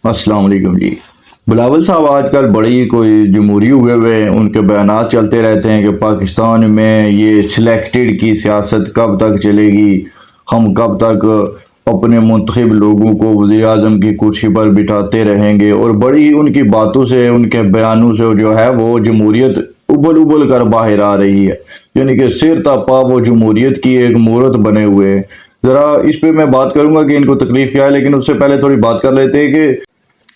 السلام علیکم جی۔ بلاول صاحب آج کل بڑی کوئی جمہوری ہوئے ہیں، ان کے بیانات چلتے رہتے ہیں کہ پاکستان میں یہ سلیکٹڈ کی سیاست کب تک چلے گی، ہم کب تک اپنے منتخب لوگوں کو وزیر اعظم کی کرسی پر بٹھاتے رہیں گے، اور بڑی ان کی باتوں سے، ان کے بیانوں سے جو ہے وہ جمہوریت ابل ابل کر باہر آ رہی ہے، یعنی کہ سر تاپا وہ جمہوریت کی ایک مورت بنے ہوئے ہیں۔ ذرا اس پہ میں بات کروں گا کہ ان کو تکلیف کیا ہے، لیکن اس سے پہلے تھوڑی بات کر لیتے ہیں کہ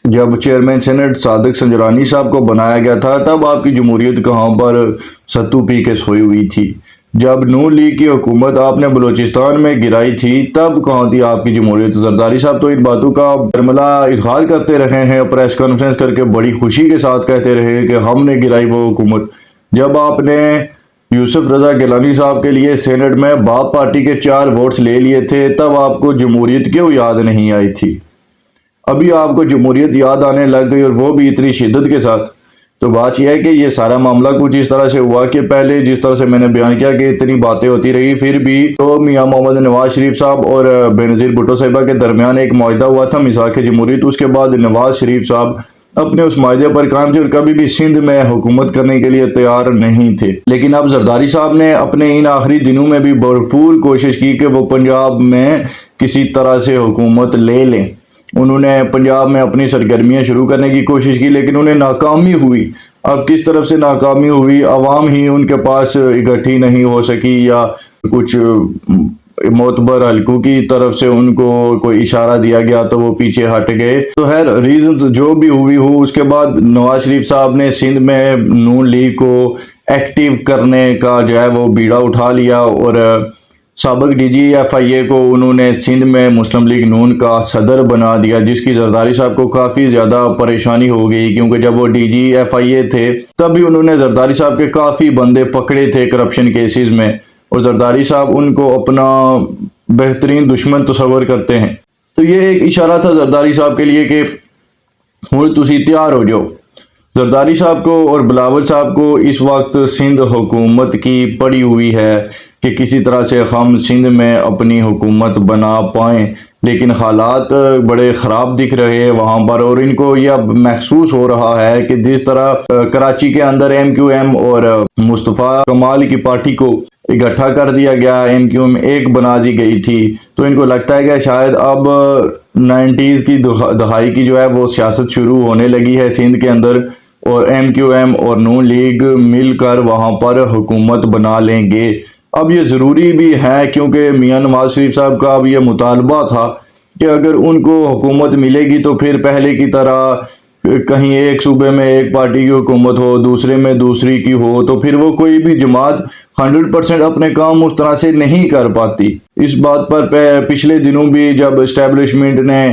جب چیئرمین سینٹ صادق سنجرانی صاحب کو بنایا گیا تھا تب آپ کی جمہوریت کہاں پر ستو پی کے سوئی ہوئی تھی؟ جب نون لیگ کی حکومت آپ نے بلوچستان میں گرائی تھی تب کہاں تھی آپ کی جمہوریت؟ زرداری صاحب تو ان باتوں کا برملا اظہار کرتے رہے ہیں، پریس کانفرنس کر کے بڑی خوشی کے ساتھ کہتے رہے کہ ہم نے گرائی وہ حکومت۔ جب آپ نے یوسف رضا گیلانی صاحب کے لیے سینٹ میں باپ پارٹی کے 4 ووٹس لے لیے تھے تب آپ کو جمہوریت کیوں یاد نہیں آئی تھی؟ ابھی آپ کو جمہوریت یاد آنے لگ گئی، اور وہ بھی اتنی شدت کے ساتھ۔ تو بات یہ ہے کہ یہ سارا معاملہ کچھ اس طرح سے ہوا کہ پہلے جس طرح سے میں نے بیان کیا کہ اتنی باتیں ہوتی رہی، پھر بھی تو میاں محمد نواز شریف صاحب اور بینظیر بھٹو صاحبہ کے درمیان ایک معاہدہ ہوا تھا میثاق جمہوریت، اس کے بعد نواز شریف صاحب اپنے اس معاہدے پر قائم تھے اور کبھی بھی سندھ میں حکومت کرنے کے لیے تیار نہیں تھے۔ لیکن اب زرداری صاحب نے اپنے ان آخری دنوں میں بھی بھرپور کوشش کی کہ وہ پنجاب میں کسی طرح سے حکومت لے لیں۔ انہوں نے پنجاب میں اپنی سرگرمیاں شروع کرنے کی کوشش کی، لیکن انہیں ناکامی ہوئی۔ اب کس طرف سے ناکامی ہوئی؟ عوام ہی ان کے پاس اکٹھی نہیں ہو سکی، یا کچھ معتبر حلقوں کی طرف سے ان کو کوئی اشارہ دیا گیا تو وہ پیچھے ہٹ گئے۔ تو خیر ریزنز جو بھی ہوئی ہو، اس کے بعد نواز شریف صاحب نے سندھ میں نون لیگ کو ایکٹیو کرنے کا جو ہے وہ بیڑا اٹھا لیا، اور سابق ڈی جی ایف آئی اے کو انہوں نے سندھ میں مسلم لیگ نون کا صدر بنا دیا، جس کی زرداری صاحب کو کافی زیادہ پریشانی ہو گئی، کیونکہ جب وہ ڈی جی ایف آئی اے تھے تب بھی انہوں نے زرداری صاحب کے کافی بندے پکڑے تھے کرپشن کیسز میں، اور زرداری صاحب ان کو اپنا بہترین دشمن تصور کرتے ہیں۔ تو یہ ایک اشارہ تھا زرداری صاحب کے لیے کہ ہن تسی تیار ہو جاؤ۔ زرداری صاحب کو اور بلاول صاحب کو اس وقت سندھ حکومت کی پڑی ہوئی ہے کہ کسی طرح سے ہم سندھ میں اپنی حکومت بنا پائیں، لیکن حالات بڑے خراب دکھ رہے ہیں وہاں پر، اور ان کو یہ اب محسوس ہو رہا ہے کہ جس طرح کراچی کے اندر ایم کیو ایم اور مصطفیٰ کمال کی پارٹی کو اکٹھا کر دیا گیا، ایم کیو ایم ایک بنا دی گئی تھی، تو ان کو لگتا ہے کہ شاید اب 90s کی دہائی کی جو ہے وہ سیاست شروع ہونے لگی ہے سندھ کے اندر، اور ایم کیو ایم اور نون لیگ مل کر وہاں پر حکومت بنا لیں گے۔ اب یہ ضروری بھی ہے کیونکہ میاں نواز شریف صاحب کا اب یہ مطالبہ تھا کہ اگر ان کو حکومت ملے گی تو پھر پہلے کی طرح کہیں ایک صوبے میں ایک پارٹی کی حکومت ہو، دوسرے میں دوسری کی ہو، تو پھر وہ کوئی بھی جماعت 100% اپنے کام اس طرح سے نہیں کر پاتی۔ اس بات پر پچھلے دنوں بھی جب اسٹیبلشمنٹ نے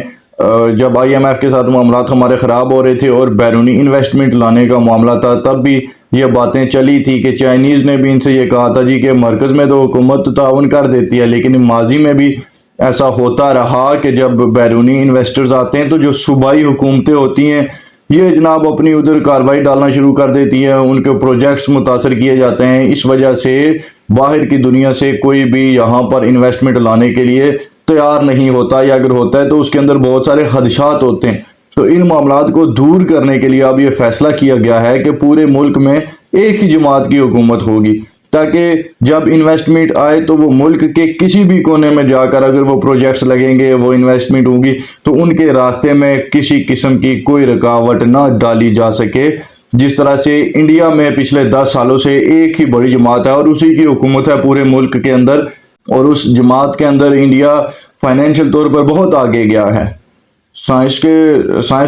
جب آئی ایم ایف کے ساتھ معاملات ہمارے خراب ہو رہے تھے اور بیرونی انویسٹمنٹ لانے کا معاملہ تھا، تب بھی یہ باتیں چلی تھی کہ چائنیز نے بھی ان سے یہ کہا تھا جی کہ مرکز میں تو حکومت تعاون کر دیتی ہے، لیکن ماضی میں بھی ایسا ہوتا رہا کہ جب بیرونی انویسٹرز آتے ہیں تو جو صوبائی حکومتیں ہوتی ہیں یہ جناب اپنی ادھر کارروائی ڈالنا شروع کر دیتی ہیں، ان کے پروجیکٹس متاثر کیے جاتے ہیں، اس وجہ سے باہر کی دنیا سے کوئی بھی یہاں پر انویسٹمنٹ لانے کے لیے تیار نہیں ہوتا، یا اگر ہوتا ہے تو اس کے اندر بہت سارے خدشات ہوتے ہیں۔ تو ان معاملات کو دور کرنے کے لیے اب یہ فیصلہ کیا گیا ہے کہ پورے ملک میں ایک ہی جماعت کی حکومت ہوگی، تاکہ جب انویسٹمنٹ آئے تو وہ ملک کے کسی بھی کونے میں جا کر اگر وہ پروجیکٹس لگیں گے، وہ انویسٹمنٹ ہوگی، تو ان کے راستے میں کسی قسم کی کوئی رکاوٹ نہ ڈالی جا سکے۔ جس طرح سے انڈیا میں پچھلے 10 سالوں سے ایک ہی بڑی جماعت ہے اور اسی کی حکومت ہے پورے ملک کے اندر، اور اس جماعت کے اندر انڈیا فائنینشل طور پر بہت آگے گیا ہے، سائنس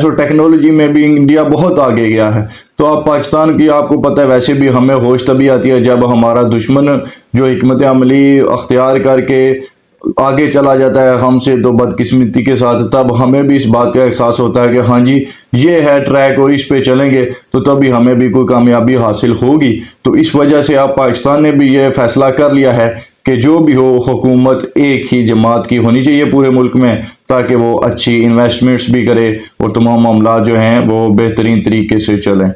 اور ٹیکنالوجی میں بھی انڈیا بہت آگے گیا ہے۔ تو اب پاکستان کی آپ کو پتہ ہے ویسے بھی ہمیں ہوش تبھی آتی ہے جب ہمارا دشمن جو حکمت عملی اختیار کر کے آگے چلا جاتا ہے ہم سے تو بدقسمتی کے ساتھ، تب ہمیں بھی اس بات کا احساس ہوتا ہے کہ ہاں جی یہ ہے ٹریک اور اس پہ چلیں گے تو تبھی ہمیں بھی کوئی کامیابی حاصل ہوگی۔ تو اس وجہ سے اب پاکستان نے بھی یہ فیصلہ کر لیا ہے کہ جو بھی ہو حکومت ایک ہی جماعت کی ہونی چاہیے پورے ملک میں، تاکہ وہ اچھی انویسٹمنٹس بھی کرے اور تمام معاملات جو ہیں وہ بہترین طریقے سے چلیں۔